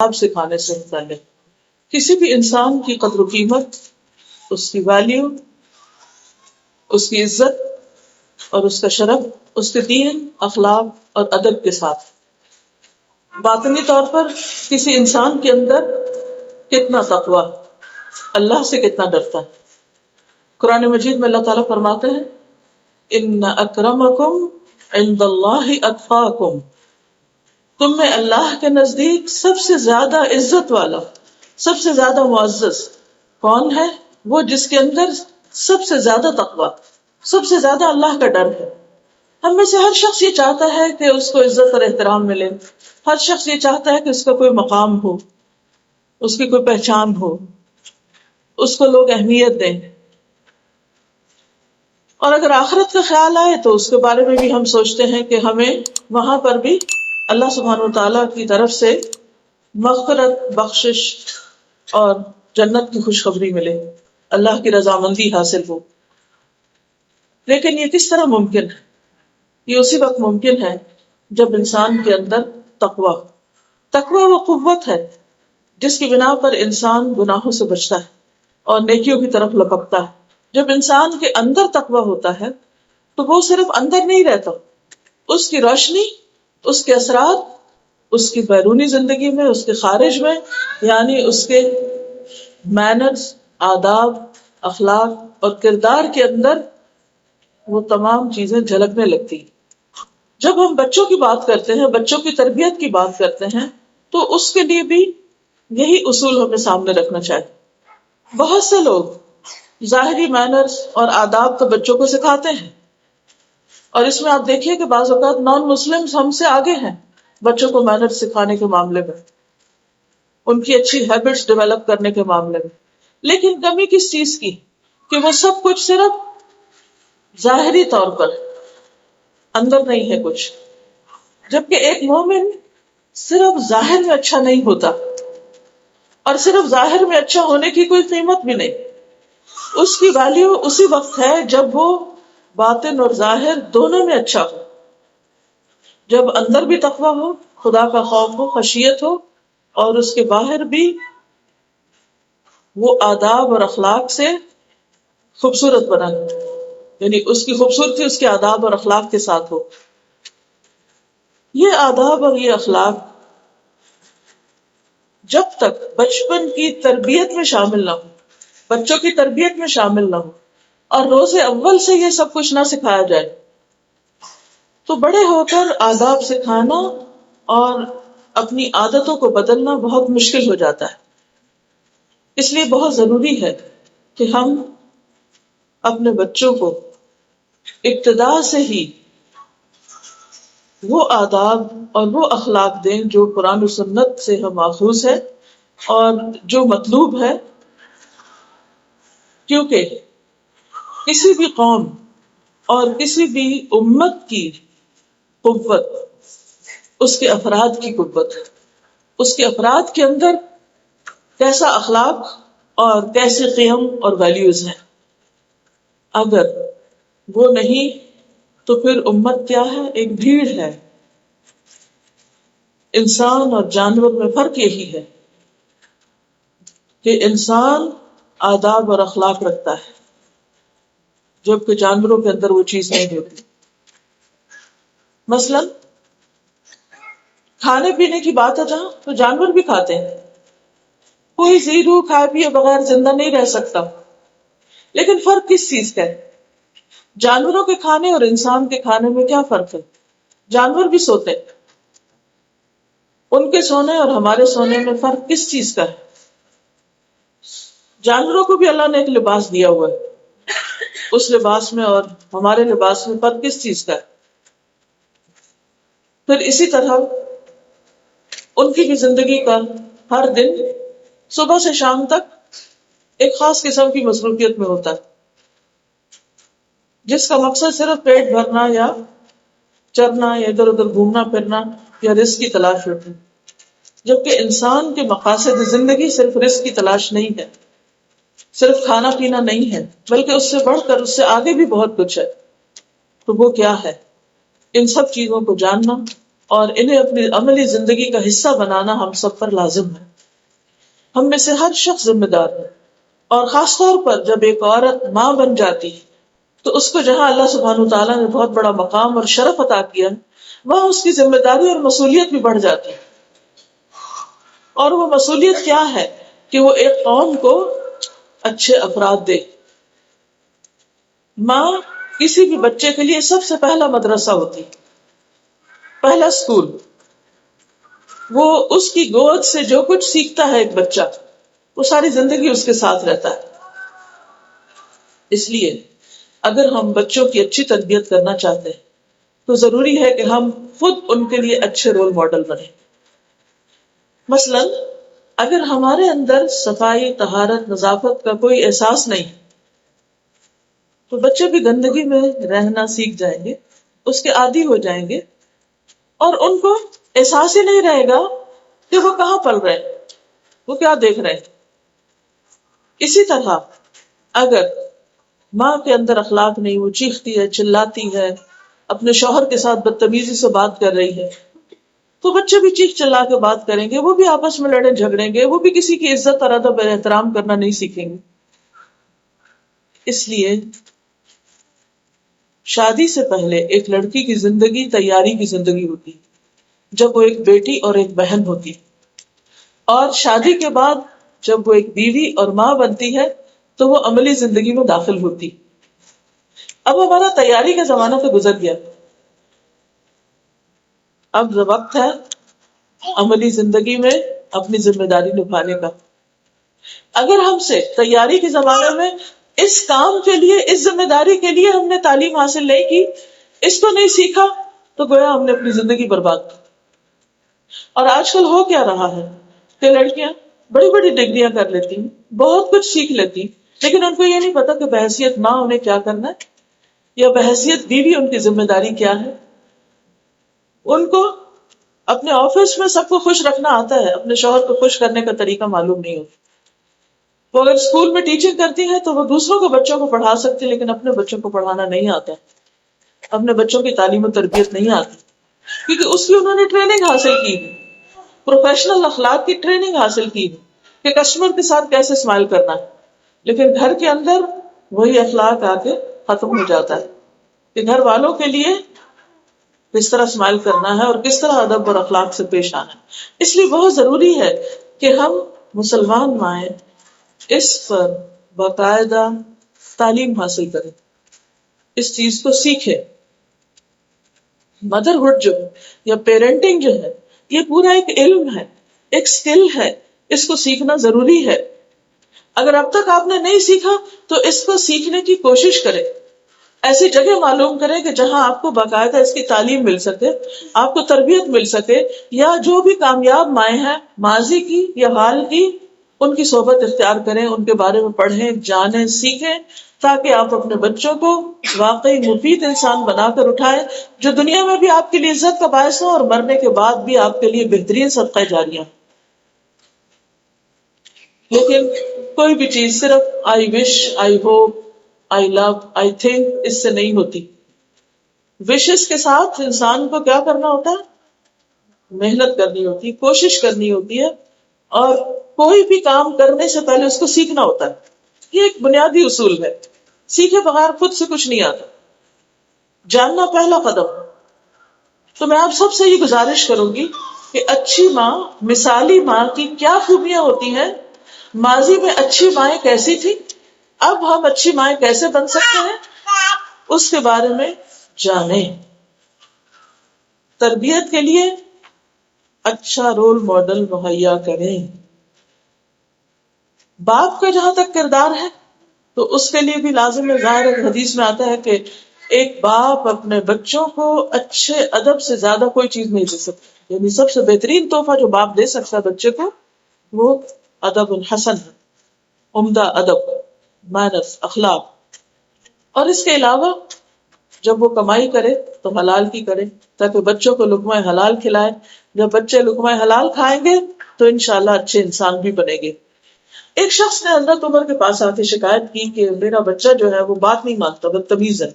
آپ سکھانے سے متعلق کسی بھی انسان کی قدر و قیمت، اس کی ویلیو، اس کی عزت اور اس کا شرف اس کے دین، اخلاق اور ادب کے ساتھ۔ باطنی طور پر کسی انسان کے اندر کتنا تقویٰ، اللہ سے کتنا ڈرتا ہے۔ قرآن مجید میں اللہ تعالیٰ فرماتے ہیں ان اکرمکم عند اللہ اتقاکم، تم میں اللہ کے نزدیک سب سے زیادہ عزت والا، سب سے زیادہ معزز کون ہے؟ وہ جس کے اندر سب سے زیادہ تقویٰ، سب سے زیادہ اللہ کا ڈر ہے۔ ہم میں سے ہر شخص یہ چاہتا ہے کہ اس کو عزت اور احترام ملے، ہر شخص یہ چاہتا ہے کہ اس کا کوئی مقام ہو، اس کی کوئی پہچان ہو، اس کو لوگ اہمیت دیں، اور اگر آخرت کا خیال آئے تو اس کے بارے میں بھی ہم سوچتے ہیں کہ ہمیں وہاں پر بھی اللہ سبحانہ و تعالیٰ کی طرف سے مغفرت، بخشش اور جنت کی خوشخبری ملے، اللہ کی رضامندی حاصل ہو۔ لیکن یہ کس طرح ممکن ہے؟ یہ اسی وقت ممکن ہے جب انسان کے اندر تقوی وہ قوت ہے جس کی بنا پر انسان گناہوں سے بچتا ہے اور نیکیوں کی طرف لپکتا ہے۔ جب انسان کے اندر تقوی ہوتا ہے تو وہ صرف اندر نہیں رہتا، اس کی روشنی، اس کے اثرات اس کی بیرونی زندگی میں، اس کے خارج میں، یعنی اس کے مینرز، آداب، اخلاق اور کردار کے اندر وہ تمام چیزیں جھلکنے لگتی ہیں۔ جب ہم بچوں کی بات کرتے ہیں، بچوں کی تربیت کی بات کرتے ہیں، تو اس کے لیے بھی یہی اصول ہمیں سامنے رکھنا چاہیے۔ بہت سے لوگ ظاہری مینرز اور آداب تو بچوں کو سکھاتے ہیں، اور اس میں آپ دیکھیے کہ بعض اوقات نان مسلمز ہم سے آگے ہیں بچوں کو مینرز سکھانے کے معاملے میں، ان کی اچھی ہیبٹس ڈیولپ کرنے کے معاملے میں۔ لیکن کمی کس چیز کی؟ کہ وہ سب کچھ صرف ظاہری طور پر، اندر نہیں ہے کچھ۔ جبکہ ایک مومن صرف ظاہر میں اچھا نہیں ہوتا، اور صرف ظاہر میں اچھا ہونے کی کوئی قیمت بھی نہیں۔ اس کی ویلیو اسی وقت ہے جب وہ باطن اور ظاہر دونوں میں اچھا ہو، جب اندر بھی تقویٰ ہو، خدا کا خوف ہو، خشیت ہو، اور اس کے باہر بھی وہ آداب اور اخلاق سے خوبصورت بنا، یعنی اس کی خوبصورتی اس کے آداب اور اخلاق کے ساتھ ہو۔ یہ آداب اور یہ اخلاق جب تک بچپن کی تربیت میں شامل نہ ہو، بچوں کی تربیت میں شامل نہ ہو، اور روز اول سے یہ سب کچھ نہ سکھایا جائے، تو بڑے ہو کر آداب سکھانا اور اپنی عادتوں کو بدلنا بہت مشکل ہو جاتا ہے۔ اس لیے بہت ضروری ہے کہ ہم اپنے بچوں کو ابتدا سے ہی وہ آداب اور وہ اخلاق دیں جو قرآن و سنت سے ہم ماخوذ ہے اور جو مطلوب ہے، کیونکہ کسی بھی قوم اور کسی بھی امت کی قوت اس کے افراد کی قوت ہے۔ اس کے افراد کے اندر کیسا اخلاق اور کیسے قیم اور ویلیوز ہیں۔ اگر وہ نہیں تو پھر امت کیا ہے؟ ایک بھیڑ ہے۔ انسان اور جانور میں فرق یہی ہے کہ انسان آداب اور اخلاق رکھتا ہے، جبکہ جانوروں کے اندر وہ چیز نہیں ہوتی۔ مثلا کھانے پینے کی بات ہے جہاں، تو جانور بھی کھاتے ہیں، کوئی زی روح کھائے پیے بغیر زندہ نہیں رہ سکتا۔ لیکن فرق کس چیز کا ہے؟ جانوروں کے کھانے اور انسان کے کھانے میں کیا فرق ہے؟ جانور بھی سوتے ہیں، ان کے سونے اور ہمارے سونے میں فرق کس چیز کا ہے؟ جانوروں کو بھی اللہ نے ایک لباس دیا ہوا ہے، اس لباس میں اور ہمارے لباس میں فرق کس چیز کا ہے؟ پھر اسی طرح ان کی بھی زندگی کا ہر دن صبح سے شام تک ایک خاص قسم کی مصروفیت میں ہوتا ہے، جس کا مقصد صرف پیٹ بھرنا یا چرنا یا ادھر ادھر گھومنا پھرنا یا رزق کی تلاش ہوتی، جبکہ انسان کے مقاصد زندگی صرف رزق کی تلاش نہیں ہے، صرف کھانا پینا نہیں ہے، بلکہ اس سے بڑھ کر اس سے آگے بھی بہت کچھ ہے۔ تو وہ کیا ہے؟ ان سب چیزوں کو جاننا اور انہیں اپنی عملی زندگی کا حصہ بنانا ہم سب پر لازم ہے. ہم میں سے ہر شخص ذمہ دار ہے، اور خاص طور پر جب ایک عورت ماں بن جاتی ہے تو اس کو جہاں اللہ سبحانہ وتعالیٰ نے بہت بڑا مقام اور شرف عطا کیا وہاں اس کی ذمہ داری اور مسئولیت بھی بڑھ جاتی ہے. اور وہ مسئولیت کیا ہے کہ وہ ایک قوم کو اچھے افراد دے. ماں کسی بھی بچے کے لیے سب سے پہلا مدرسہ ہوتی، پہلا اسکول. وہ اس کی گود سے جو کچھ سیکھتا ہے ایک بچہ وہ ساری زندگی اس کے ساتھ رہتا ہے. اس لیے اگر ہم بچوں کی اچھی تربیت کرنا چاہتے ہیں تو ضروری ہے کہ ہم خود ان کے لیے اچھے رول ماڈل بنیں. مثلا اگر ہمارے اندر صفائی، طہارت، نظافت کا کوئی احساس نہیں تو بچے بھی گندگی میں رہنا سیکھ جائیں گے، اس کے عادی ہو جائیں گے، اور ان کو احساس ہی نہیں رہے گا کہ وہ کہاں پل رہے ہیں، وہ کیا دیکھ رہے ہیں. اسی طرح اگر ماں کے اندر اخلاق نہیں، وہ چیختی ہے، چلاتی ہے، اپنے شوہر کے ساتھ بدتمیزی سے بات کر رہی ہے، تو بچے بھی چیخ چلا کے بات کریں گے، وہ بھی آپس میں لڑیں جھگڑیں گے، وہ بھی کسی کی عزت اور ادب اور احترام کرنا نہیں سیکھیں گے. اس لیے شادی سے پہلے ایک لڑکی کی زندگی تیاری کی زندگی ہوتی، جب وہ ایک بیٹی اور ایک بہن ہوتی، اور شادی کے بعد جب وہ ایک بیوی اور ماں بنتی ہے تو وہ عملی زندگی میں داخل ہوتی. اب ہمارا تیاری کا زمانہ تو گزر گیا، اب وقت ہے عملی زندگی میں اپنی ذمہ داری نبھانے کا. اگر ہم سے تیاری کے زمانے میں اس کام کے لیے، اس ذمہ داری کے لیے ہم نے تعلیم حاصل نہیں کی، اس کو نہیں سیکھا، تو گویا ہم نے اپنی زندگی برباد کی. اور آج کل ہو کیا رہا ہے کہ لڑکیاں بڑی بڑی ڈگریاں کر لیتی ہیں، بہت کچھ سیکھ لیتی، لیکن ان کو یہ نہیں پتا کہ بحیثیت ماں انہیں کیا کرنا ہے، یا بحیثیت بیوی ان کی ذمہ داری کیا ہے. ان کو اپنے آفس میں سب کو خوش رکھنا آتا ہے، اپنے شوہر کو خوش کرنے کا طریقہ معلوم نہیں ہوتا. وہ اگر اسکول میں ٹیچنگ کرتی ہے تو وہ دوسروں کو بچوں کو پڑھا سکتی، لیکن اپنے بچوں کو پڑھانا نہیں آتا، اپنے بچوں کی تعلیم و تربیت نہیں آتی، کیونکہ اس کی انہوں نے ٹریننگ حاصل کی ہے، پروفیشنل اخلاق کی ٹریننگ حاصل کی ہے کہ کسٹمر کے ساتھ کیسے اسمائل کرنا ہے. لیکن گھر کے اندر وہی اخلاق آ کے ختم ہو جاتا ہے کہ گھر والوں کے لیے کس طرح اسمائل کرنا ہے اور کس طرح ادب اور اخلاق سے پیش آنا ہے. اس لیے بہت ضروری ہے کہ ہم مسلمان مائیں اس پر باقاعدہ تعلیم حاصل کریں، اس چیز کو سیکھیں. مدرہڈ جو ہے یا پیرنٹنگ جو ہے یہ پورا ایک علم ہے، ایک سکل ہے، اس کو سیکھنا ضروری ہے. اگر اب تک آپ نے نہیں سیکھا تو اس کو سیکھنے کی کوشش کریں، ایسی جگہ معلوم کریں کہ جہاں آپ کو باقاعدہ اس کی تعلیم مل سکے، آپ کو تربیت مل سکے، یا جو بھی کامیاب مائیں ہیں ماضی کی یا حال کی، ان کی صحبت اختیار کریں، ان کے بارے میں پڑھیں، جانیں، سیکھیں، تاکہ آپ اپنے بچوں کو واقعی مفید انسان بنا کر اٹھائیں، جو دنیا میں بھی آپ کے لیے عزت کا باعث ہو اور مرنے کے بعد بھی آپ کے لیے بہترین صدقہ جاریہ. لیکن کوئی بھی چیز صرف آئی وش، I hope, I love, I think اس سے نہیں ہوتی. وشز کے ساتھ انسان کو کیا کرنا ہوتا ہے؟ محنت کرنی ہوتی، کوشش کرنی ہوتی ہے، اور کوئی بھی کام کرنے سے پہلے اس کو سیکھنا ہوتا ہے. یہ ایک بنیادی اصول ہے، سیکھے بغیر خود سے کچھ نہیں آتا، جاننا پہلا قدم. تو میں آپ سب سے یہ گزارش کروں گی کہ اچھی ماں، مثالی ماں کی کیا خوبیاں ہوتی ہیں، ماضی میں اچھی مائیں کیسی تھی، اب ہم اچھی مائیں کیسے بن سکتے ہیں، اس کے بارے میں جانیں. تربیت کے لیے اچھا رول ماڈل مہیا کریں. باپ کا جہاں تک کردار ہے تو اس کے لیے بھی لازم ہے، ظاہر ہے حدیث میں آتا ہے کہ ایک باپ اپنے بچوں کو اچھے ادب سے زیادہ کوئی چیز نہیں دے سکتا. یعنی سب سے بہترین تحفہ جو باپ دے سکتا ہے بچے کو وہ ادب الحسن ہے، عمدہ ادب، مینرز، اخلاق. اور اس کے علاوہ جب وہ کمائی کرے تو حلال کی کرے، تاکہ بچوں کو لقمہ حلال کھلائے. جب بچے لقمہ حلال کھائیں گے تو انشاءاللہ اچھے انسان بھی بنیں گے. ایک شخص نے حضرت عمر کے پاس آ کے شکایت کی کہ میرا بچہ جو ہے وہ بات نہیں مانتا، بدتمیز ہے،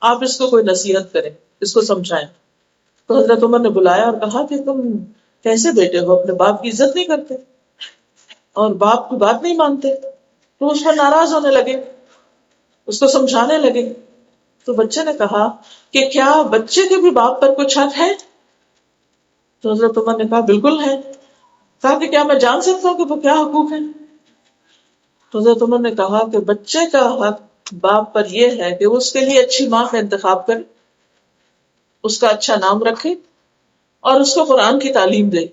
آپ اس کو کوئی نصیحت کریں، اس کو سمجھائیں. تو حضرت عمر نے بلایا اور کہا کہ تم کیسے بیٹے ہو، اپنے باپ کی عزت نہیں کرتے اور باپ کی بات نہیں مانتے. تو اس پر ناراض ہونے لگے، اس کو سمجھانے لگے. تو بچے نے کہا کہ کیا بچے کے بھی باپ پر کچھ حق ہے؟ تو حضرت عمر نے کہا بالکل ہے. کہا کہ کیا میں جان سکتا ہوں کہ وہ کیا حقوق ہیں؟ تو حضرت عمر نے کہا کہ بچے کا حق باپ پر یہ ہے کہ وہ اس کے لیے اچھی ماں کا انتخاب کرے، اس کا اچھا نام رکھے اور اس کو قرآن کی تعلیم دے.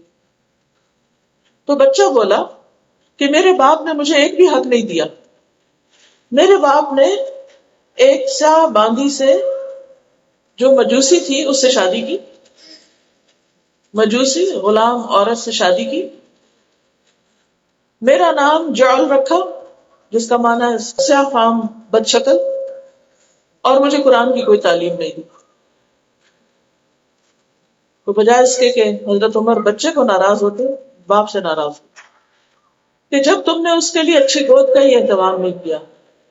تو بچہ بولا کہ میرے باپ نے مجھے ایک بھی حق نہیں دیا. میرے باپ نے ایک سیاہ باندھی سے جو مجوسی تھی اس سے شادی کی، مجوسی غلام عورت سے شادی کی. میرا نام جعل رکھا جس کا معنی ہے سیاہ فام بد شکل، اور مجھے قرآن کی کوئی تعلیم نہیں دی. تو بجائے اس کے کہ حضرت عمر بچے کو ناراض ہوتے، باپ سے ناراض ہوتے کہ جب تم نے اس کے لیے اچھی گود کا ہی اہتمام نہیں کیا،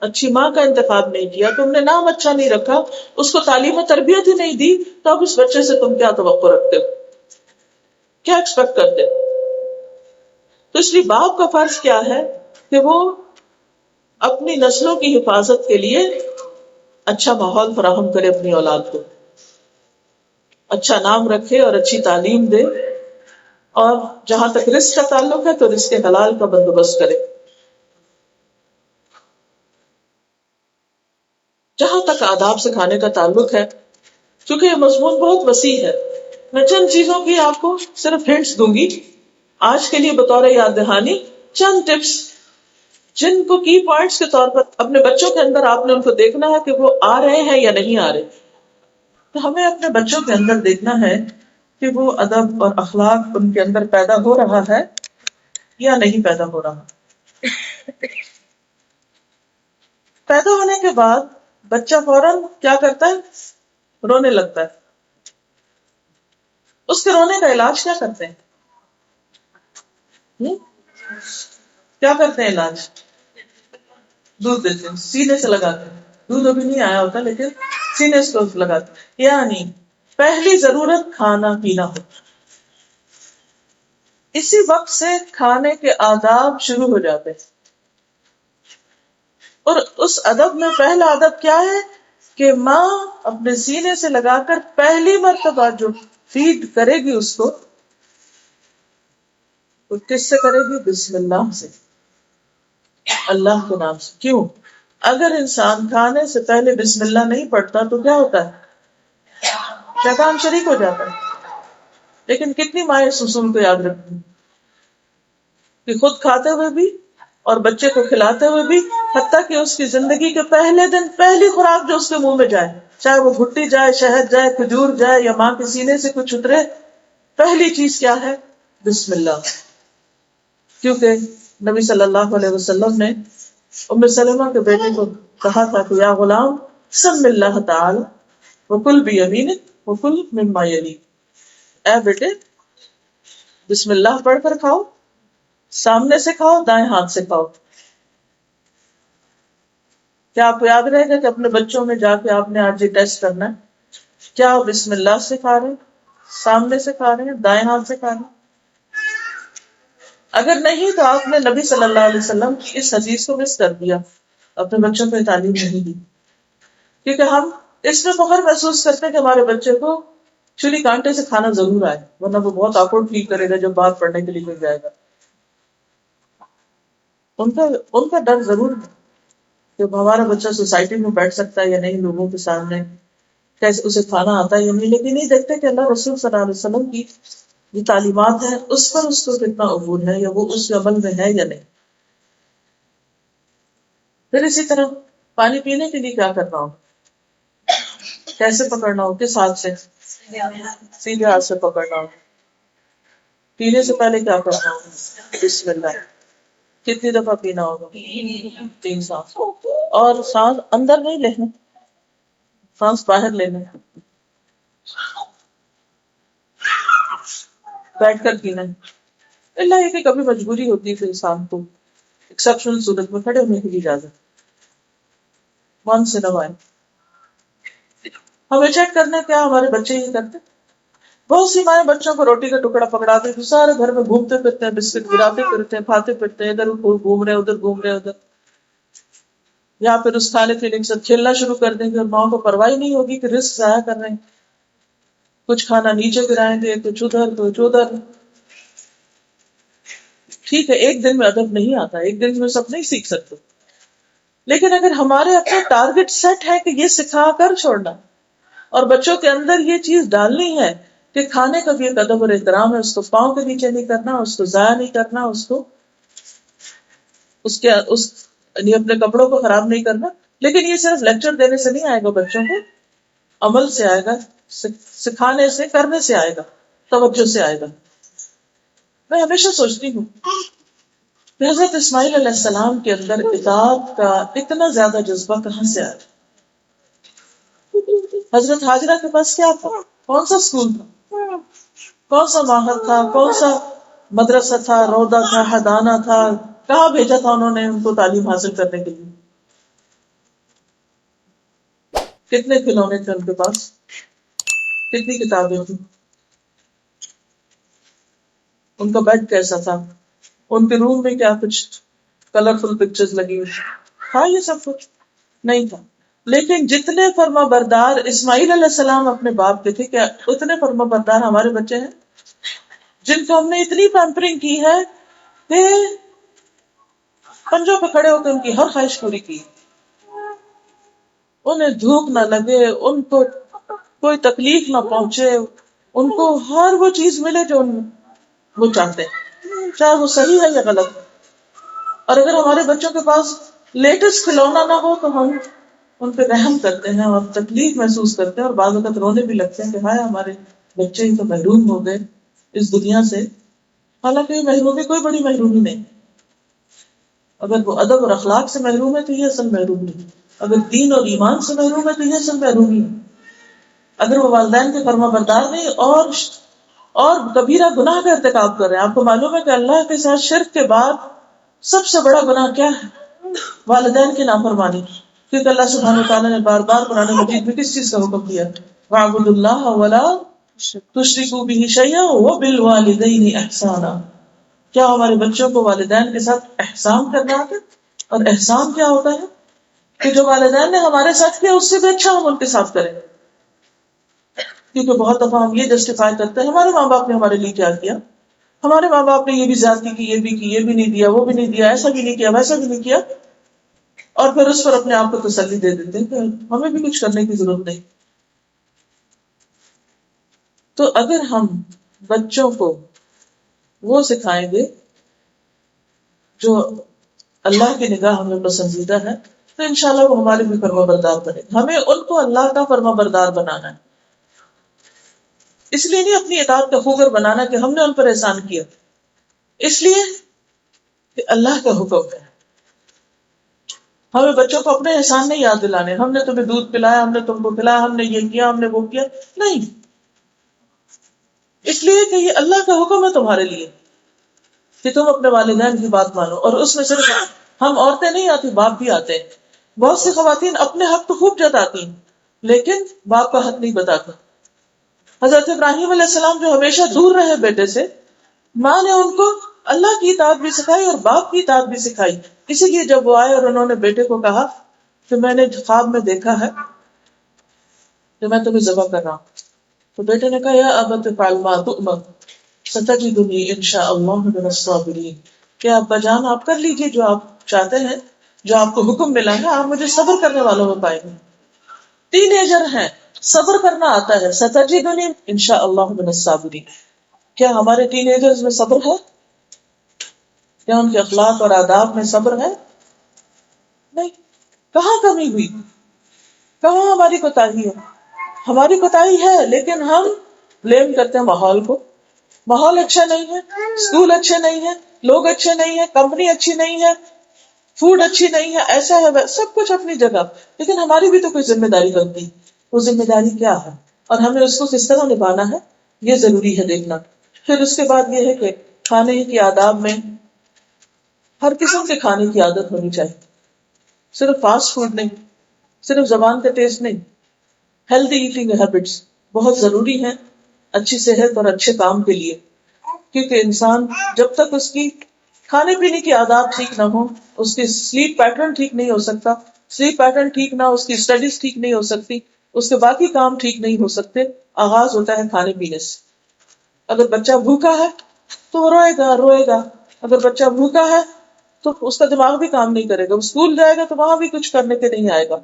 اچھی ماں کا انتخاب نہیں کیا، تم نے نام اچھا نہیں رکھا، اس کو تعلیم و تربیت ہی نہیں دی، تو اب اس بچے سے تم کیا توقع رکھتے ہو، کیا ایکسپیکٹ کرتے ہو؟ تو اس لیے باپ کا فرض کیا ہے کہ وہ اپنی نسلوں کی حفاظت کے لیے اچھا ماحول فراہم کرے، اپنی اولاد کو اچھا نام رکھے اور اچھی تعلیم دے، اور جہاں تک رزق کا تعلق ہے تو رزق حلال کا بندوبست کرے. جہاں تک آداب سکھانے کا تعلق ہے، چونکہ یہ مضمون بہت وسیع ہے، میں چند چیزوں کی آپ کو صرف ہنٹس دوں گی آج کے لیے بطور یاد دہانی. چند ٹپس جن کو کی پوائنٹس کے طور پر اپنے بچوں کے اندر آپ نے ان کو دیکھنا ہے کہ وہ آ رہے ہیں یا نہیں آ رہے. تو ہمیں اپنے بچوں کے اندر دیکھنا ہے کہ وہ ادب اور اخلاق ان کے اندر پیدا ہو رہا ہے یا نہیں پیدا ہو رہا. پیدا ہونے کے بعد بچہ فوراً کیا کرتا ہے؟ رونے لگتا ہے. اس کے رونے کا علاج کیا کرتے ہیں؟ کیا کرتے ہیں علاج؟ دودھ دیتے ہیں، سینے سے لگاتے ہیں. دودھ ابھی نہیں آیا ہوتا لیکن سینے سے لگاتے ہیں. یعنی پہلی ضرورت کھانا پینا ہو، اسی وقت سے کھانے کے آداب شروع ہو جاتے ہیں. اور اس ادب میں پہلا ادب کیا ہے کہ ماں اپنے سینے سے لگا کر پہلی مرتبہ جو فیڈ کرے گی اس کو، وہ کس سے کرے گی؟ بسم اللہ سے، اللہ کے نام سے. کیوں؟ اگر انسان کھانے سے پہلے بسم اللہ نہیں پڑھتا تو کیا ہوتا ہے؟ شیطان شریک ہو جاتا ہے. لیکن کتنی مائیں اس اصول کو یاد رکھتی ہیں کہ خود کھاتے ہوئے بھی اور بچے کو کھلاتے ہوئے بھی، حتیٰ کہ اس کی زندگی کے پہلے دن پہلی خوراک جو اس کے منہ میں جائے، چاہے وہ گھٹی جائے، شہد جائے، کھجور جائے یا ماں کے سینے سے کچھ اترے، پہلی چیز کیا ہے؟ بسم اللہ. کیونکہ نبی صلی اللہ علیہ وسلم نے ام سلمہ کے بیٹے کو کہا تھا کہ یا غلام سم اللہ تعالی وکل بیمینک وکل مما یلیک، اے بیٹے بسم اللہ پڑھ کر کھاؤ، سامنے سے کھاؤ، دائیں ہاتھ سے کھاؤ. کیا آپ کو یاد رہے گا کہ اپنے بچوں میں جا کے آپ نے آج یہ ٹیسٹ کرنا ہے، کیا آپ بسم اللہ سے کھا رہے ہیں، سامنے سے کھا رہے ہیں، دائیں ہاتھ سے کھا رہے ہیں؟ اگر نہیں تو آپ نے نبی صلی اللہ علیہ وسلم کی اس حدیث کو مس کر دیا، اپنے بچوں کو تعلیم نہیں دی. کیونکہ ہم اس میں فخر محسوس کرتے ہیں کہ ہمارے بچے کو چھری کانٹے سے کھانا ضرور آئے، ورنہ وہ بہت آکورڈ فیل کرے گا جب بات پڑھنے کے لیے کوئی جائے گا. ان کا ڈر ضرور ہے کہ ہمارا بچہ سوسائٹی میں بیٹھ سکتا ہے یا نہیں، لوگوں کے سامنے کیسے اسے کھانا آتا ہے یا نہیں. لیکن نہیں دیکھتے کہ اللہ رسول صلی اللہ علیہ وسلم کی جو تعلیمات ہیں اس پر اس کو کتنا عبور ہے، یا وہ اس عمل میں ہے یا نہیں. پھر اسی طرح پانی پینے کے لیے کیا کرنا ہو، کیسے پکڑنا ہو، کس ہاتھ سے؟ سیدھے ہاتھ سے پکڑنا ہو. پینے سے پہلے کیا کرنا ہو؟ بسم اللہ. کتنی دفعہ پینا ہوگا؟ 3 سانس. اور سانس اندر نہیں لینا، سانس باہر لینا، بیٹھ کر پینا. اللہ یہ کہ کبھی مجبوری ہوتی ہے پھر انسان کو ایکسپشنل صورت میں کھڑے ہونے کی اجازت once in a while. ہمیں چیک کرنا کیا ہمارے بچے ہی کرتے. بہت سی مائیں بچوں کو روٹی کا ٹکڑا پکڑا دیتی، سارے گھر میں گھومتے پھرتے ہیں، بسکٹ گراتے پھرتے ہیں، کھاتے پھرتے ہیں، ادھر گھوم رہے ادھر گھوم رہے ادھر، یا پھر اس کھانے پینے کے ساتھ کھیلنا شروع کر دیں گے، اور ماں کو پرواہ نہیں ہوگی کہ رزق ضائع کر رہے ہیں، کچھ کھانا نیچے گرائیں گے، کچھ ادھر کچھ ادھر. ٹھیک ہے ایک دن میں ادب نہیں آتا، ایک دن میں سب نہیں سیکھ سکتے، لیکن اگر ہمارے اپنا ٹارگٹ سیٹ ہے کہ یہ سکھا کر چھوڑنا اور بچوں کے اندر یہ چیز ڈالنی ہے کہ کھانے کا بھی ایک ادب اور احترام ہے، اس کو پاؤں کے نیچے نہیں کرنا، اس کو ضائع نہیں کرنا، اس کو یعنی اپنے کپڑوں کو خراب نہیں کرنا. لیکن یہ صرف لیکچر دینے سے نہیں آئے گا، بچوں کو عمل سے آئے گا، سکھانے سے، کرنے سے آئے گا، توجہ سے آئے گا. میں ہمیشہ سوچتی ہوں کہ حضرت اسماعیل علیہ السلام کے اندر اطاعت کا اتنا زیادہ جذبہ کہاں سے آیا؟ حضرت حاجرہ کے پاس کیا تھا؟ کون سا اسکول تھا، کون سا ماہر تھا، کون سا مدرسہ تھا، روضہ تھا، حضانہ تھا، کہاں بھیجا تھا انہوں نے ان کو تعلیم حاصل کرنے کے لیے؟ کتنے کھلونے تھے ان کے پاس، کتنی کتابیں تھیں، ان کا بیڈ کیسا تھا، ان کے روم میں کیا کچھ کلرفل پکچرز لگی ہوئی تھا یہ سب کچھ نہیں تھا. لیکن جتنے فرما بردار اسماعیل علیہ السلام اپنے باپ کے تھے، کیا اتنے فرما بردار ہمارے بچے ہیں جن کو ہم نے اتنی پیمپرنگ کی ہے کہ پنجوں پہ کھڑے ہو کے ان کی ہر خواہش پوری کی، انہیں دھوپ نہ لگے، ان کو کوئی تکلیف نہ پہنچے، ان کو ہر وہ چیز ملے جو وہ چاہتے ہیں، چاہے وہ صحیح ہے یا غلط. اور اگر ہمارے بچوں کے پاس لیٹسٹ کھلونا نہ ہو تو ہم ان پہ رحم کرتے ہیں اور تکلیف محسوس کرتے ہیں، اور بعض وقت رونے بھی لگتے ہیں کہ ہائے ہمارے بچے ہی تو محروم ہو گئے اس دنیا سے. حالانکہ یہ محرومی کوئی بڑی محرومی نہیں، اگر وہ ادب اور اخلاق سے محروم ہے تو یہ اصل محرومی ہے، اگر دین اور ایمان سے محروم ہے تو یہ اصل محرومی ہے. اگر وہ والدین کے فرما بردار نہیں اور کبیرہ گناہ کا ارتکاب کر رہے ہیں. آپ کو معلوم ہے کہ اللہ کے ساتھ شرک کے بعد سب سے بڑا گناہ کیا ہے؟ والدین کی نافرمانی. کیونکہ اللہ سبحانہ وتعالیٰ نے بار بار قرآن مجید میں کس چیز کا حکم دیا؟ وَاعْبُدُوا اللَّهَ وَلَا تُشْرِكُوا بِهِ شَيْئًا وَبِالْوَالِدَيْنِ إِحْسَانًا. کیا ہمارے بچوں کو والدین کے ساتھ احسان کرنا آتا ہے؟ اور احسان کیا ہوتا ہے؟ کہ جو والدین نے ہمارے ساتھ کیا اس سے بھی اچھا ہم ان کے ساتھ کریں. کیونکہ بہت دفعہ ہم یہ جسٹیفائی کرتے ہیں ہمارے ماں باپ نے ہمارے لیے کیا کیا، ہمارے ماں باپ نے یہ بھی زیادتی کی، یہ بھی کی، یہ بھی نہیں دیا، وہ بھی نہیں دیا، ایسا بھی نہیں کیا، ویسا بھی نہیں کیا، اور پھر اس پر اپنے آپ کو تسلی دے دیتے ہیں کہ ہمیں بھی کچھ کرنے کی ضرورت نہیں. تو اگر ہم بچوں کو وہ سکھائیں گے جو اللہ کی نگاہ میں پسندیدہ ہے تو انشاءاللہ وہ ہمارے بھی فرما بردار بنے. ہمیں ان کو اللہ کا فرما بردار بنانا ہے، اس لیے نہیں اپنی اطاعت کا خوگر بنانا کہ ہم نے ان پر احسان کیا، اس لیے کہ اللہ کا حکم ہے. ہمیں بچوں کو اپنے احسان نہیں یاد دلانے، ہم نے تمہیں دودھ پلایا، ہم نے تم کو کھلایا، ہم نے یہ کیا، ہم نے وہ کیا، نہیں. اس لیے کہ یہ اللہ کا حکم ہے تمہارے لیے کہ تم اپنے والدین کی بات مانو. اور اس میں صرف ہم عورتیں نہیں آتی، باپ بھی آتے ہیں. بہت سی خواتین اپنے حق تو خوب جتاتی ہیں لیکن باپ کا حق نہیں بتاتا. حضرت ابراہیم علیہ السلام جو ہمیشہ دور رہے بیٹے سے، ماں نے ان کو اللہ کی اطاعت بھی سکھائی اور باپ کی اطاعت بھی سکھائی. اسی لیے جب وہ آئے اور انہوں نے بیٹے کو کہا کہ میں نے خواب میں دیکھا ہے کہ میں تمہیں ذبح کر رہا ہوں، تو بیٹے نے کہا یا ابت افعل ما تؤمر ستجدنی انشاء اللہ من الصابرین، کہ ابا جان آپ کر لیجئے جو آپ چاہتے ہیں، جو آپ کو حکم ملا ہے، آپ مجھے صبر کرنے والوں میں پائیں گے. ٹین ایجر ہیں، صبر کرنا آتا ہے. ستجدنی انشاء اللہ من الصابرین. کیا ہمارے ٹین ایجرز میں صبر ہے؟ کیا ان کے اخلاق اور آداب میں صبر ہے؟ نہیں. کہاں کمی ہوئی؟ کہاں ہماری کوتاہی ہے؟ ہماری کوتاہی ہے لیکن ہم بلیم کرتے ہیں ماحول کو. ماحول اچھا نہیں ہے، اسکول اچھے نہیں ہے، لوگ اچھے نہیں ہیں، کمپنی اچھی نہیں ہے، فوڈ اچھی نہیں ہے، ایسا ہے، سب کچھ اپنی جگہ، لیکن ہماری بھی تو کوئی ذمہ داری بنتی. وہ ذمہ داری کیا ہے اور ہمیں اس کو کس طرح نبھانا ہے یہ ضروری ہے دیکھنا. پھر اس کے بعد یہ ہے کہ کھانے کے آداب میں ہر قسم کے کھانے کی عادت ہونی چاہیے، صرف فاسٹ فوڈ نہیں، صرف زبان کا ٹیسٹ نہیں. ہیلدی ایٹنگ ہیبٹس بہت ضروری ہیں اچھی صحت اور اچھے کام کے لیے. کیونکہ انسان جب تک اس کی کھانے پینے کی عادات ٹھیک نہ ہو، اس کی سلیپ پیٹرن ٹھیک نہیں ہو سکتا، سلیپ پیٹرن ٹھیک نہ ہو، اس کی اسٹڈیز ٹھیک نہیں ہو سکتی، اس کے باقی کام ٹھیک نہیں ہو سکتے. آغاز ہوتا ہے کھانے پینے سے. اگر بچہ بھوکا ہے تو وہ روئے گا روئے گا. اگر بچہ بھوکا ہے تو اس کا دماغ بھی کام نہیں کرے گا، وہ اسکول جائے گا تو وہاں بھی کچھ کرنے کے نہیں آئے گا.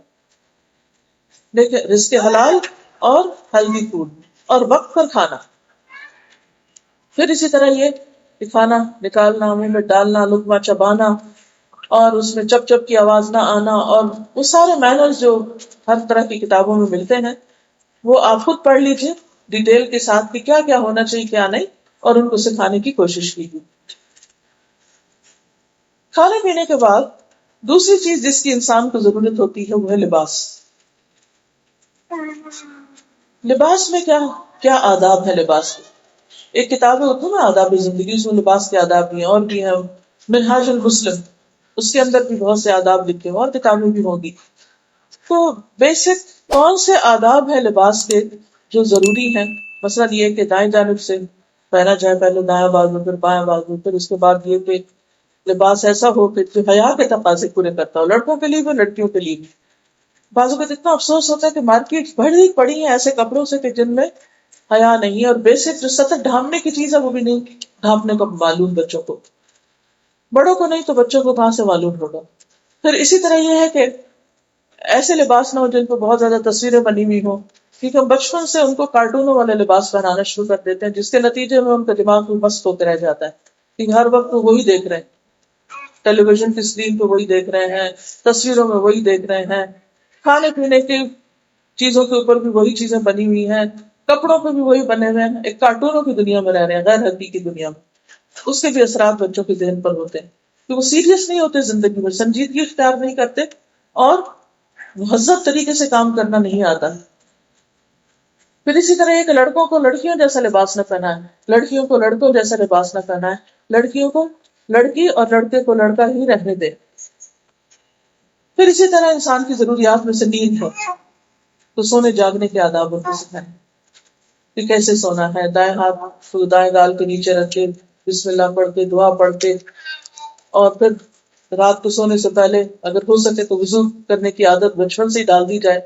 دیکھیں، رزق حلال اور ہیلدی فوڈ اور وقت پر کھانا. پھر اسی طرح یہ کہ کھانا نکالنا، منہ میں ڈالنا، لقمہ چبانا اور اس میں چپ چپ کی آواز نہ آنا، اور وہ سارے مینرز جو ہر طرح کی کتابوں میں ملتے ہیں وہ آپ خود پڑھ لیجئے ڈیٹیل کے ساتھ کہ کیا کیا ہونا چاہیے کیا نہیں، اور ان کو سکھانے کی کوشش کیجیے. کھانے پینے کے بعد دوسری چیز جس کی انسان کو ضرورت ہوتی ہے وہ ہے لباس. لباس میں کیا کیا آداب ہے لباس کے. ایک کتاب ہے اردو میں آداب زندگی، اس میں لباس کے آداب بھی ہیں اور بھی ہیں. منہاج المسلم، اس کے اندر بھی بہت سے آداب لکھے ہیں اور کتابیں بھی ہوں گی. تو بیسک کون سے آداب ہے لباس کے جو ضروری ہیں؟ مثلا یہ کہ دائیں جانب سے پہنا جائے، پہلے دایاں بازو پھر بایاں بازو. پھر اس کے بعد یہ کہ لباس ایسا ہو کہ جو حیا کے تقاضے پورے کرتا ہو، لڑکوں کے لیے بھی لڑکیوں کے لیے بھی. بعضوں کا اتنا افسوس ہوتا ہے کہ مارکیٹ بڑی پڑی ہیں ایسے کپڑوں سے کہ جن میں حیا نہیں ہے، اور بیسک جو سطح ڈھانپنے کی چیز ہے وہ بھی نہیں ڈھانپنے کو معلوم بچوں کو. بڑوں کو نہیں تو بچوں کو کہاں سے معلوم ہوگا. پھر اسی طرح یہ ہے کہ ایسے لباس نہ ہو جن پہ بہت زیادہ تصویریں بنی ہوئی ہوں، کیونکہ ہم بچپن سے ان کو کارٹونوں والے لباس پہنانا شروع کر دیتے ہیں، جس کے نتیجے میں ان کا دماغ بھی مست ہوتے رہ جاتا ہے، کیونکہ ہر وقت وہ وہی دیکھ رہے ہیں، ٹیلی ویژن کی اسکرین پہ وہی دیکھ رہے ہیں، تصویروں میں وہی دیکھ رہے ہیں، کھانے پینے کی چیزوں کے اوپر بھی وہی چیزیں بنی ہوئی ہیں، کپڑوں پہ بھی وہی بنے ہوئے ہیں. ایک کارٹونوں کی دنیا میں رہ رہے ہیں، غیر حقیقی دنیا میں. اس کے بھی اثرات بچوں کے ذہن پر ہوتے ہیں کہ وہ سیریس نہیں ہوتے زندگی میں، سنجیدگی اختیار نہیں کرتے اور مہذب طریقے سے کام کرنا نہیں آتا. پھر اسی طرح ایک لڑکوں کو لڑکیوں جیسا لباس نہ پہنا ہے، لڑکیوں کو لڑکوں جیسا لباس نہ پہنا ہے، لڑکیوں کو لڑکی اور لڑکے کو لڑکا ہی رہنے دے. پھر اسی طرح انسان کی ضروریات میں سے نیند ہے، تو سونے جاگنے کے آداب ان کو سکھائیں کہ کیسے سونا ہے. دائیں ہاتھ کو دائیں گال کے نیچے رکھے، بسم اللہ پڑھ کے دعا پڑھ کے، اور پھر رات کو سونے سے پہلے اگر ہو سکے تو وضو کرنے کی عادت بچپن سے ہی ڈال دی جائے،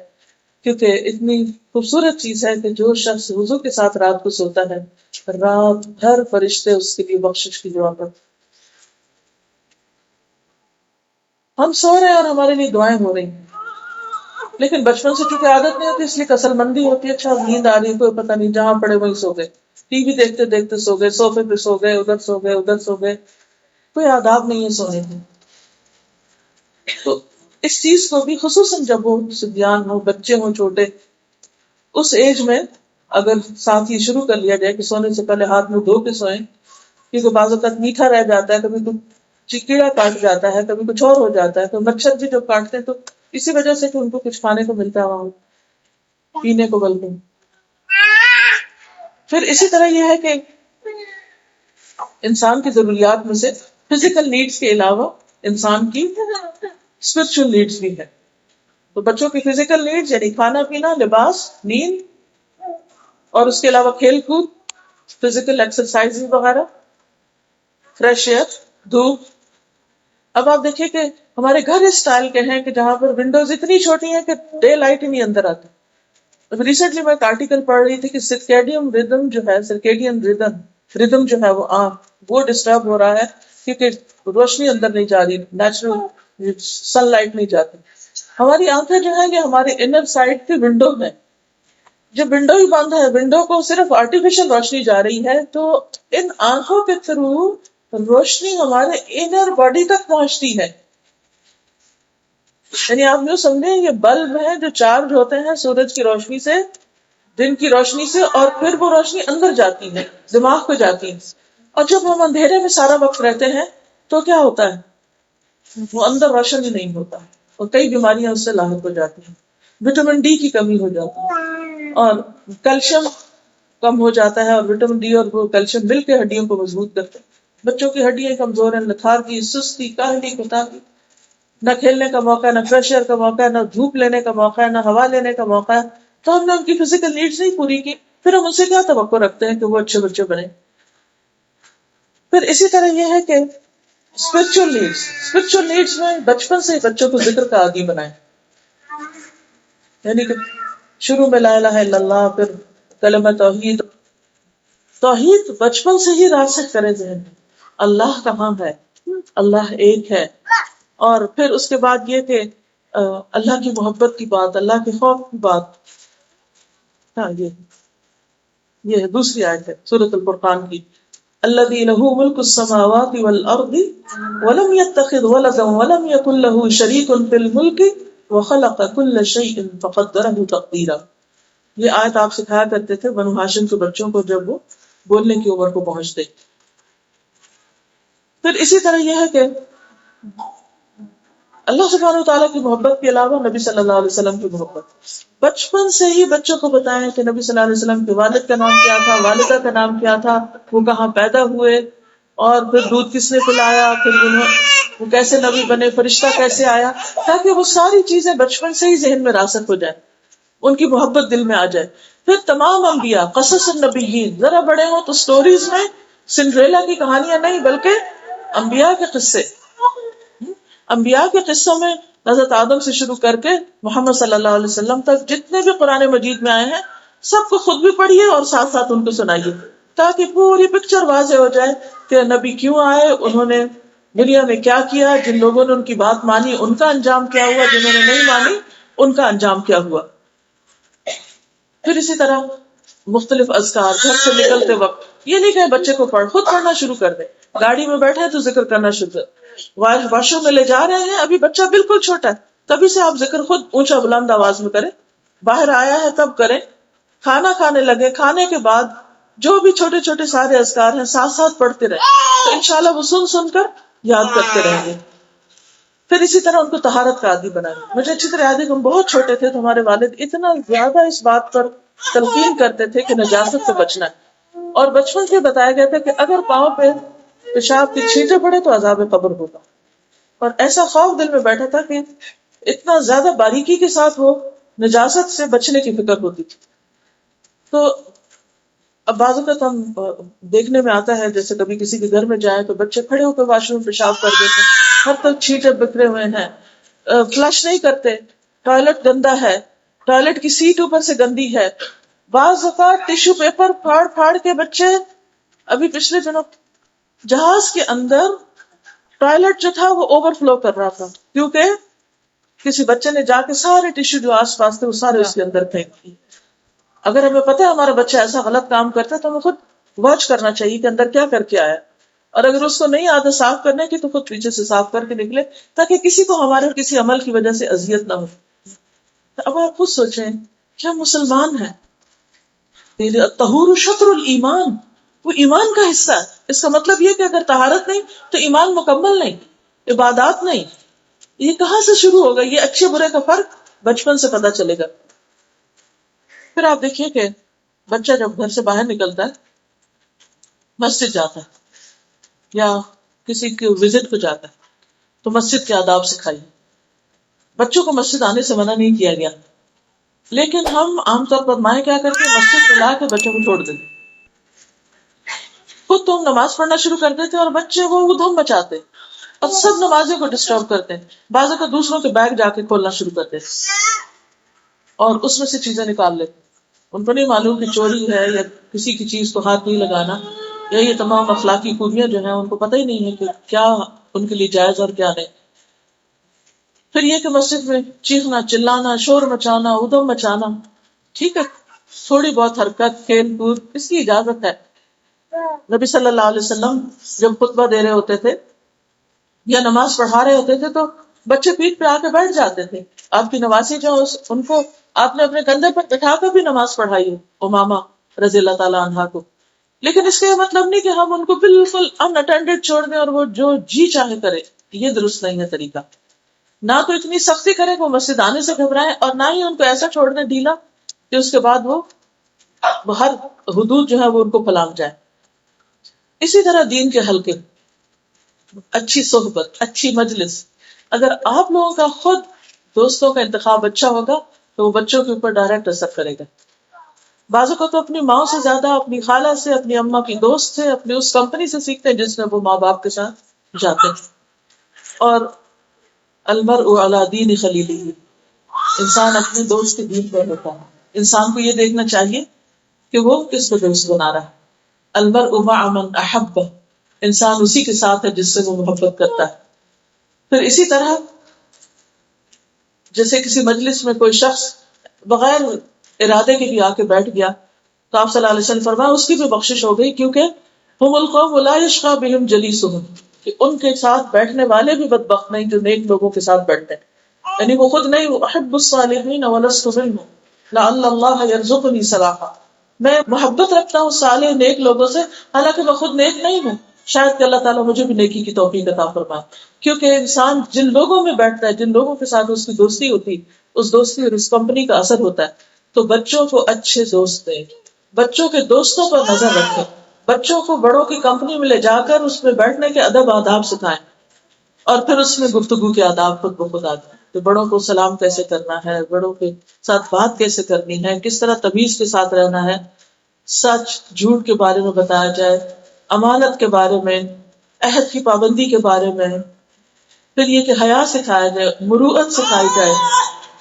کیونکہ اتنی خوبصورت چیز ہے کہ جو شخص وضو کے ساتھ رات کو سوتا ہے رات بھر فرشتے اس کے لیے بخشش کی دعا کرتے. ہم سو رہے ہیں اور ہمارے لیے دعائیں ہو رہی ہیں، لیکن بچپن سے چونکہ عادت نہیں ہوتی اس لیے کسل مندی ہوتی ہے. اچھا نیند آ رہی ہے، کوئی پتہ نہیں، جہاں پڑے وہیں سو گئے، ٹی وی دیکھتے دیکھتے سو گئے، صوفے پہ سو گئے، ادھر سو گئے ادھر سو گئے، کوئی آداب نہیں ہے سونے کی. تو اس چیز کو بھی خصوصاً جب وہ صبیان ہو، بچے ہوں چھوٹے، اس ایج میں اگر ساتھ ہی شروع کر لیا جائے کہ سونے سے پہلے ہاتھ میں دھو کے سوئیں، کیونکہ بعض اوقات میٹھا رہ جاتا ہے، کبھی کچھ کیڑا کاٹ جاتا ہے، کبھی کچھ اور ہو جاتا ہے، تو مچھر بھی جو کاٹتے ہیں تو اسی وجہ سے کہ ان کو کچھ کھانے کو ملتا ہے وہاں، پینے کو بلکہ. پھر اسی طرح یہ ہے کہ انسان کی ضروریات میں سے فزیکل نیڈز کے علاوہ انسان کی اسپرچل نیڈز بھی ہے. تو بچوں کی فزیکل نیڈز یعنی کھانا پینا، لباس، نیند، اور اس کے علاوہ کھیل کود، فزیکل ایکسرسائز وغیرہ، فریش ایئر، دھوپ. اب آپ دیکھیں کہ ہمارے گھر اس اسٹائل کے ہیں کہ جہاں پر ونڈوز اتنی چھوٹی ہیں کہ ڈے لائٹ ہی نہیں اندر آتی. اب ریسنٹلی میں ایک آرٹیکل پڑھ رہی تھی کہ سرکیڈیم ردم جو ہے، سرکیڈین ردم جو ہے وہ ڈسٹرب ہو رہا ہے کیونکہ روشنی اندر نہیں جا رہی، نیچرل سن لائٹ نہیں جاتی. ہماری آنکھیں جو ہیں یہ ہمارے انر سائڈ کی ونڈو ہے، جب ونڈو ہی بند ہے، ونڈو کو صرف آرٹیفیشل روشنی جا رہی ہے، تو ان آنکھوں کے تھرو روشنی ہمارے انر باڈی تک پہنچتی ہے. یعنی آپ یوں سمجھیں یہ بلب ہیں جو چارج ہوتے ہیں سورج کی روشنی سے، دن کی روشنی سے، اور پھر وہ روشنی اندر جاتی ہے، دماغ کو جاتی ہے. اور جب ہم اندھیرے میں سارا وقت رہتے ہیں تو کیا ہوتا ہے، وہ اندر روشن ہی نہیں ہوتا اور کئی بیماریاں اس سے لاحق ہو جاتی ہیں. وٹامن ڈی کی کمی ہو جاتی ہے اور کیلشیم کم ہو جاتا ہے، اور وٹامن ڈی اور وہ کیلشیم مل کے ہڈیوں کو مضبوط کرتے ہیں. بچوں کی ہڈیاں کمزور ہیں، لتھارگی، سستی، کاہلی، کوتاہی، نہ کھیلنے کا موقع، نہ فریش ایئر کا موقع، نہ دھوپ لینے کا موقع، نہ ہوا لینے کا موقع. تو ہم نے ان کی فزیکل نیڈز نہیں پوری کی. پھر ہم ان سے کیا توقع رکھتے ہیں کہ وہ اچھے بچے بنے. پھر اسی طرح یہ ہے کہ اسپرچل نیڈس میں بچپن سے بچوں کو ذکر کا عادی بنائیں. یعنی کہ شروع میں لا الہ الا اللہ، پھر کلمہ توحید. توحید بچپن سے ہی راسخ کرے ذہن میں. اللہ کہاں ہے، اللہ ایک ہے. اور پھر اس کے بعد یہ کہ اللہ کی محبت کی بات، اللہ کے خوف کی بات. ہاں یہ دوسری آیت ہے سورۃ الفرقان کی. الذی لہ ملک السماوات والارض ولم يتخذ ولدا ولم يكن له شریک فی الملک وخلق كل شیء فقدرہ تقدیرا. یہ آیت آپ سکھایا کرتے تھے بنو ہاشم کے بچوں کو جب وہ بولنے کی عمر کو پہنچتے. پھر اسی طرح یہ ہے کہ اللہ سبحانہ وتعالیٰ کی محبت کے علاوہ نبی صلی اللہ علیہ وسلم کی محبت. بچپن سے ہی بچوں کو بتائیں کہ نبی صلی اللہ علیہ وسلم کے والد کا نام کیا تھا، والدہ کا نام کیا تھا، وہ کہاں پیدا ہوئے، اور پھر دودھ کس نے پلایا، پھر وہ کیسے نبی بنے، فرشتہ کیسے آیا، تاکہ وہ ساری چیزیں بچپن سے ہی ذہن میں راسخ ہو جائیں، ان کی محبت دل میں آ جائے. پھر تمام انبیاء، قصص النبیین، ذرا بڑے ہوں تو سٹوریز میں سنڈریلا کی کہانیاں نہیں بلکہ انبیاء کے قصے. انبیاء کے قصوں میں حضرت آدم سے شروع کر کے محمد صلی اللہ علیہ وسلم تک جتنے بھی قرآن مجید میں آئے ہیں سب کو خود بھی پڑھیے اور ساتھ ساتھ ان کو سنائیے، تاکہ پوری پکچر واضح ہو جائے کہ نبی کیوں آئے، انہوں نے دنیا میں کیا کیا، جن لوگوں نے ان کی بات مانی ان کا انجام کیا ہوا، جنہوں نے نہیں مانی ان کا انجام کیا ہوا. پھر اسی طرح مختلف اذکار گھر سے نکلتے وقت. یہ نہیں کہ بچے کو خود پڑھنا شروع کر دے، گاڑی میں بیٹھے تو ذکر کرنا شروع کر، واش روم میں لے جا رہے ہیں، ابھی بچہ بالکل چھوٹا ہے تبھی سے آپ ذکر خود اونچا بلند آواز میں کریں، باہر آیا ہے تب کریں، کھانا کھانے لگے، کھانے کے بعد جو بھی چھوٹے چھوٹے سارے اذکار ہیں ساتھ ساتھ پڑھتے رہیں تو انشاءاللہ وہ سن سن کر یاد کرتے رہیں گے. پھر اسی طرح ان کو طہارت کا عادی بنائیں. مجھے اچھی طرح یاد ہے کہ ہم بہت چھوٹے تھے تو ہمارے والد اتنا زیادہ اس بات پر تلقین کرتے تھے کہ نجاست سے بچنا ہے، اور بچپن سے بتایا گیا تھا کہ اگر پاؤں پہ پیشاب کی چھینٹیں پڑے تو عذاب قبر ہوگا. اور ایسا خوف دل میں بیٹھا تھا کہ اتنا زیادہ باریکی کے ساتھ وہ نجاست سے بچنے کی فکر ہوتی تھی. تو اب بعض اوقات ہم دیکھنے میں آتا ہے جیسے کبھی کسی کے گھر میں جائیں تو بچے کھڑے ہو کے واش روم پیشاب کر دیتے، ہر طرف چھینٹے بکھرے ہوئے ہیں، فلش نہیں کرتے، ٹوائلٹ گندا ہے، ٹوائلٹ کی سیٹ اوپر سے گندی ہے. بعض اوقات ٹیشو پیپر پھاڑ پھاڑ کے بچے، ابھی پچھلے دنوں جہاز کے اندر ٹوائلٹ جو تھا وہ اوور فلو کر رہا تھا کیونکہ کسی بچے نے جا کے سارے ٹیشو جو آس پاس تھے وہ سارے اس کے اندر پھینک دیے. اگر ہمیں پتہ ہے ہمارا بچہ ایسا غلط کام کرتا ہے تو ہمیں خود واچ کرنا چاہیے کہ اندر کیا کر کے آیا، اور اگر اس کو نہیں عادت صاف کرنے کی تو خود پیچھے سے صاف کر کے نکلے تاکہ کسی کو ہمارے کسی عمل کی وجہ سے اذیت نہ ہو. اب آپ خود سوچیں کیا مسلمان ہیں، طہور شطر الایمان، وہ ایمان کا حصہ ہے. اس کا مطلب یہ کہ اگر طہارت نہیں تو ایمان مکمل نہیں، عبادات نہیں. یہ کہاں سے شروع ہوگا؟ یہ اچھے برے کا فرق بچپن سے پتہ چلے گا. پھر آپ دیکھیے کہ بچہ جب گھر سے باہر نکلتا ہے، مسجد جاتا ہے یا کسی کے وزٹ پہ جاتا ہے تو مسجد کے آداب سکھائیے. بچوں کو مسجد آنے سے منع نہیں کیا گیا، لیکن ہم عام طور پر مائیں کیا کرتے ہیں، مسجد میں لا کے بچوں کو چھوڑ دیتے. خود تو ہم نماز پڑھنا شروع کر دیتے اور بچے وہ دھوم مچاتے اور سب نمازیں کو ڈسٹرب کرتے ہیں. بعض اوقات دوسروں کے بیگ جا کے کھولنا شروع کرتے اور اس میں سے چیزیں نکال لیتے. ان کو نہیں معلوم کہ چوری ہے یا کسی کی چیز کو ہاتھ نہیں لگانا، یا یہ تمام اخلاقی خوبیاں جو ہیں ان کو پتہ ہی نہیں ہے کہ کیا ان کے لیے جائز اور کیا نہیں. پھر یہ کہ مسجد میں چیخنا، چلانا، شور مچانا، ادھم مچانا، ٹھیک ہے، تھوڑی بہت حرکت، کھیل کود اس کی اجازت ہے. نبی صلی اللہ علیہ وسلم جب خطبہ دے رہے ہوتے تھے یا نماز پڑھا رہے ہوتے تھے تو بچے پیٹھ پہ آ کے بیٹھ جاتے تھے. آپ کی نوازی جو ان کو آپ نے اپنے کندھے پر بٹھا کر بھی نماز پڑھائی امامہ رضی اللہ تعالیٰ عنہا کو. لیکن اس کا یہ مطلب نہیں کہ ہم ان کو بالکل ان اٹینڈڈ چھوڑ دیں اور وہ جو جی چاہے کرے. یہ درست نہیں ہے طریقہ. نہ تو اتنی سختی کرے کہ وہ مسجد آنے سے گھبرائے، اور نہ ہی ان کو ایسا چھوڑ دیں ڈھیلا کہ اس کے بعد وہ ہر حدود جو ہے وہ ان کو پھلانگ جائے. اسی طرح دین کے حلقے، اچھی صحبت، اچھی مجلس. اگر آپ لوگوں کا خود دوستوں کا انتخاب اچھا ہوگا تو وہ بچوں کے اوپر ڈائریکٹ اثر کرے گا. بعضوں کو تو اپنی ماں سے زیادہ اپنی خالہ سے، اپنی اماں کی دوست سے، اپنی اس کمپنی سے سیکھتے ہیں جس میں وہ ماں باپ کے ساتھ جاتے ہیں. اور المرء علی دین خلیلہ، انسان اپنے دوست کے دین پر ہوتا ہے. انسان کو یہ دیکھنا چاہیے کہ وہ کس کو دوست بنا رہا ہے. المرء مع من احب، انسان اسی کے ساتھ ہے جس سے وہ محبت کرتا ہے. پھر اسی طرح جیسے کسی مجلس میں کوئی شخص بغیر ارادے کے بھی آ کے بیٹھ گیا تو آپ صلی اللہ علیہ وسلم فرمایا اس کی بھی بخشش ہو گئی، کیونکہ ہم القوم لا یشقی بہم جلیسہم، کہ ان کے ساتھ بیٹھنے والے بھی بدبخت نہیں جو نیک لوگوں کے ساتھ بیٹھتے ہیں. یعنی وہ خود نہیں، احب الصالحین ولست منهم لعل اللہ یرزقنی صلاحا، میں محبت رکھتا ہوں صالح نیک لوگوں سے، حالانکہ میں خود نیک نہیں ہوں، شاید کہ اللہ تعالیٰ مجھے بھی نیکی کی توفیق عطا فرمائے. کیونکہ انسان جن لوگوں میں بیٹھتا ہے، جن لوگوں کے ساتھ اس کی دوستی ہوتی، اس دوستی اور اس کمپنی کا اثر ہوتا ہے. تو بچوں کو اچھے دوست دیں، بچوں کے دوستوں پر نظر رکھیں، بچوں کو بڑوں کی کمپنی میں لے جا کر اس میں بیٹھنے کے ادب آداب سکھائیں، اور پھر اس میں گفتگو کے آداب خود بخود آتے ہیں کہ بڑوں کو سلام کیسے کرنا ہے، بڑوں کے ساتھ بات کیسے کرنی ہے، کس طرح تمیز کے ساتھ رہنا ہے، سچ جھوٹ کے بارے میں بتایا جائے، امانت کے بارے میں، عہد کی پابندی کے بارے میں. پھر یہ کہ حیا سکھایا جائے، مروءت سکھائی جائے،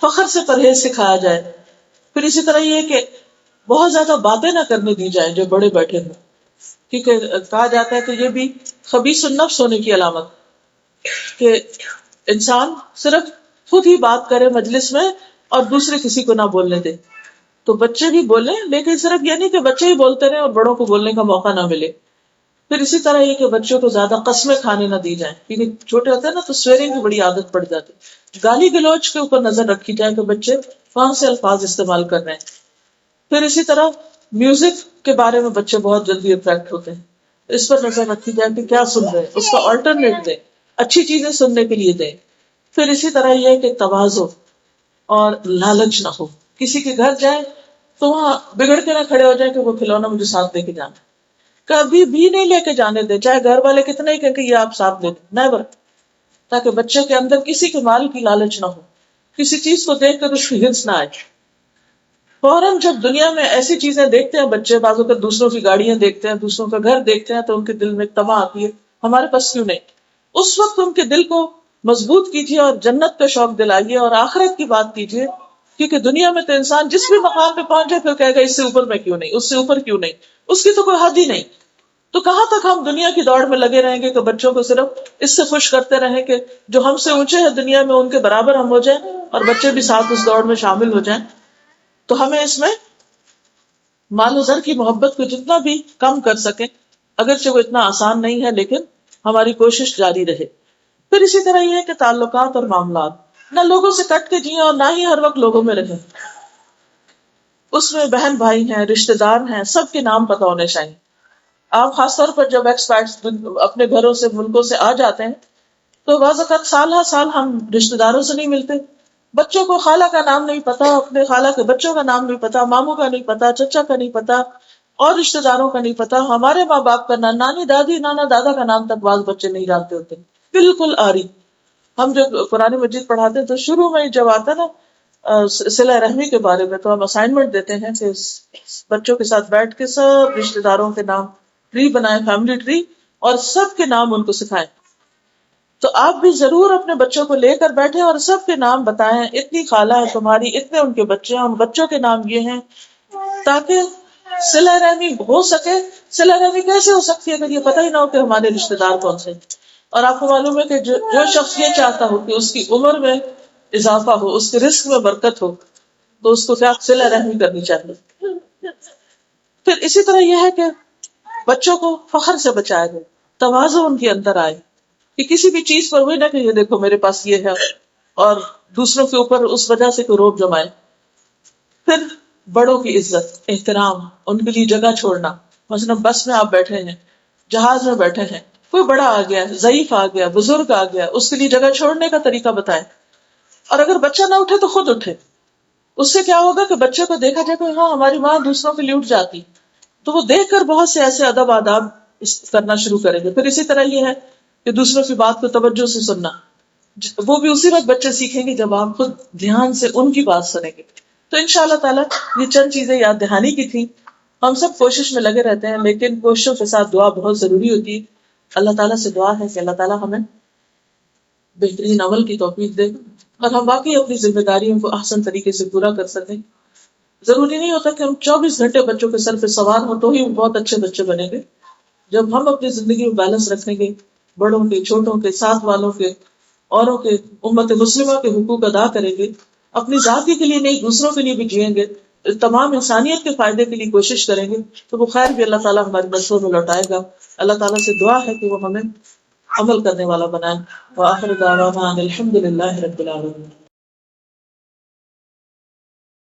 فخر سے پرہیز سکھایا جائے. پھر اسی طرح یہ کہ بہت زیادہ باتیں نہ کرنے دی جائیں جو بڑے بیٹھے ہوں، کیونکہ کہا جاتا ہے کہ یہ بھی خبیث النفس ہونے کی علامت کہ انسان صرف خود ہی بات کرے مجلس میں اور دوسرے کسی کو نہ بولنے دے. تو بچے بھی بولیں، لیکن صرف یہ نہیں کہ بچے ہی بولتے رہیں اور بڑوں کو بولنے کا موقع نہ ملے. پھر اسی طرح یہ کہ بچوں کو زیادہ قسمیں کھانے نہ دی جائیں، کیونکہ چھوٹے ہوتے ہیں نا تو سویرنگ کی بڑی عادت پڑ جاتی ہے. گالی گلوچ کے اوپر نظر رکھی جائے کہ بچے کون سے الفاظ استعمال کر رہے ہیں. پھر اسی طرح میوزک کے بارے میں بچے بہت جلدی اٹریکٹ ہوتے ہیں، اس پر نظر رکھی جائے کہ کیا سن رہے ہیں، اس کا آلٹرنیٹ دیں، اچھی چیزیں سننے کے لیے دیں. پھر اسی طرح یہ کہ تواضع اور لالچ نہ ہو. کسی کے گھر جائیں تو وہاں بگڑ کے نہ کھڑے ہو جائیں کہ وہ کھلونا مجھے ساتھ لے کے جانا، کبھی بھی نہیں لے کے جانے دیں، چاہے گھر والے کتنے ہی کہیں کہ یہ آپ ساتھ لے دیں، نیور. تاکہ بچے کے اندر کسی کے مال کی لالچ نہ ہو، کسی چیز کو دیکھ کر اس کی ہرس نہ آئے. فوراً جب دنیا میں ایسی چیزیں دیکھتے ہیں بچے، بعض اوقات دوسروں کی گاڑیاں دیکھتے ہیں، دوسروں کا گھر دیکھتے ہیں، تو ان کے دل میں ایک تما آتی ہے ہمارے پاس کیوں نہیں. اس وقت ان کے دل کو مضبوط کیجیے اور جنت کا شوق دلائیے اور آخرت کی بات کیجیے. کیونکہ دنیا میں تو انسان جس بھی مقام پہ پہنچے پھر کہے گا اس سے اوپر میں کیوں نہیں، اس سے اوپر کیوں نہیں، اس کی تو کوئی حد ہی نہیں. تو کہاں تک ہم دنیا کی دوڑ میں لگے رہیں گے کہ بچوں کو صرف اس سے خوش کرتے رہیں کہ جو ہم سے اونچے ہیں دنیا میں ان کے برابر ہم ہو جائیں اور بچے بھی ساتھ اس دوڑ میں شامل ہو جائیں. تو ہمیں اس میں مال و زر کی محبت کو جتنا بھی کم کر سکیں، اگرچہ وہ اتنا آسان نہیں ہے لیکن ہماری کوشش جاری رہے. پھر اسی طرح یہ ہے کہ تعلقات اور معاملات، نہ لوگوں سے کٹ کے جئیں اور نہ ہی ہر وقت لوگوں میں رہیں. اس میں بہن بھائی ہیں، رشتہ دار ہیں، سب کے نام پتہ ہونے چاہیے. آپ خاص طور پر جب ایکسپیرٹس اپنے گھروں سے ملکوں سے آ جاتے ہیں تو بعض اوقات سال ہر سال ہم رشتہ داروں سے نہیں ملتے. بچوں کو خالہ کا نام نہیں پتا، اپنے خالہ کے بچوں کا نام نہیں پتا، ماموں کا نہیں پتا، چچا کا نہیں پتا، اور رشتہ داروں کا نہیں پتا. ہمارے ماں باپ کا نام، نانی دادی نانا دادا کا نام تک بعض بچے نہیں جانتے ہوتے. بالکل آری. ہم جب قرآن مجید پڑھاتے ہیں تو شروع میں جب آتا نا صلہ رحمی کے بارے میں تو ہم اسائنمنٹ دیتے ہیں کہ بچوں کے ساتھ بیٹھ کے سب رشتہ داروں کے نام ٹری بنائیں، فیملی ٹری، اور سب کے نام ان کو سکھائیں. تو آپ بھی ضرور اپنے بچوں کو لے کر بیٹھیں اور سب کے نام بتائیں، اتنی خالہ ہے تمہاری، اتنے ان کے بچے ہیں، ان بچوں کے نام یہ ہیں، تاکہ صلہ رحمی ہو سکے. صلہ رحمی کیسے ہو سکتی ہے اگر یہ پتہ ہی نہ ہو کہ ہمارے رشتہ دار کون سے. اور آپ کو معلوم ہے کہ جو شخص یہ چاہتا ہو کہ اس کی عمر میں اضافہ ہو، اس کے رزق میں برکت ہو، تو اس کو کیا صلہ رحمی کرنی چاہیے. پھر اسی طرح یہ ہے کہ بچوں کو فخر سے بچایا جائے، تواضع ان کے اندر آئے کہ کسی بھی چیز پر ہوئی نہ کہ یہ دیکھو میرے پاس یہ ہے، اور دوسروں کے اوپر اس وجہ سے کوئی روب جمائے. پھر بڑوں کی عزت، احترام، ان کے لیے جگہ چھوڑنا. مثلا بس میں آپ بیٹھے ہیں، جہاز میں بیٹھے ہیں، کوئی بڑا آ گیا، ضعیف آ گیا، بزرگ آ گیا، اس کے لیے جگہ چھوڑنے کا طریقہ بتائیں. اور اگر بچہ نہ اٹھے تو خود اٹھے. اس سے کیا ہوگا کہ بچے کو دیکھا جائے کہ ہاں ہماری ماں دوسروں کے لیے اٹھ جاتی، تو وہ دیکھ کر بہت سے ایسے ادب آداب کرنا شروع کریں گے. پھر اسی طرح یہ ہے کہ دوسروں کی بات کو توجہ سے سننا، وہ بھی اسی وقت بچے سیکھیں گے جب آپ خود دھیان سے ان کی بات سنیں گے. تو انشاءاللہ تعالیٰ یہ چند چیزیں یاد دہانی کی تھی. ہم سب کوشش میں لگے رہتے ہیں، لیکن کوششوں کے ساتھ دعا بہت ضروری ہوتی ہے. اللہ تعالیٰ سے دعا ہے کہ اللہ تعالیٰ ہمیں بہترین عمل کی توفیق دے اور ہم واقعی اپنی ذمہ داریوں کو احسن طریقے سے پورا کر سکیں. ضروری نہیں ہوتا کہ ہم 24 گھنٹے بچوں کے سر پہ سوار ہوں تو ہی بہت اچھے بچے بنیں گے. جب ہم اپنی زندگی میں بیلنس رکھیں گے، بڑوں کے، چھوٹوں کے، ساتھ والوں کے، اوروں کے، امت مسلمہ کے حقوق ادا کریں گے، اپنی ذات ہی کے لیے نہیں دوسروں کے لیے بھی جئیں گے، تمام انسانیت کے فائدے کے لیے کوشش کریں گے، تو وہ خیر بھی اللہ تعالیٰ ہماری نسلوں میں لوٹائے گا. اللہ تعالیٰ سے دعا ہے کہ وہ ہمیں عمل کرنے والا بنائے. وآخر دعوانا ان الحمد للہ رب العالمین.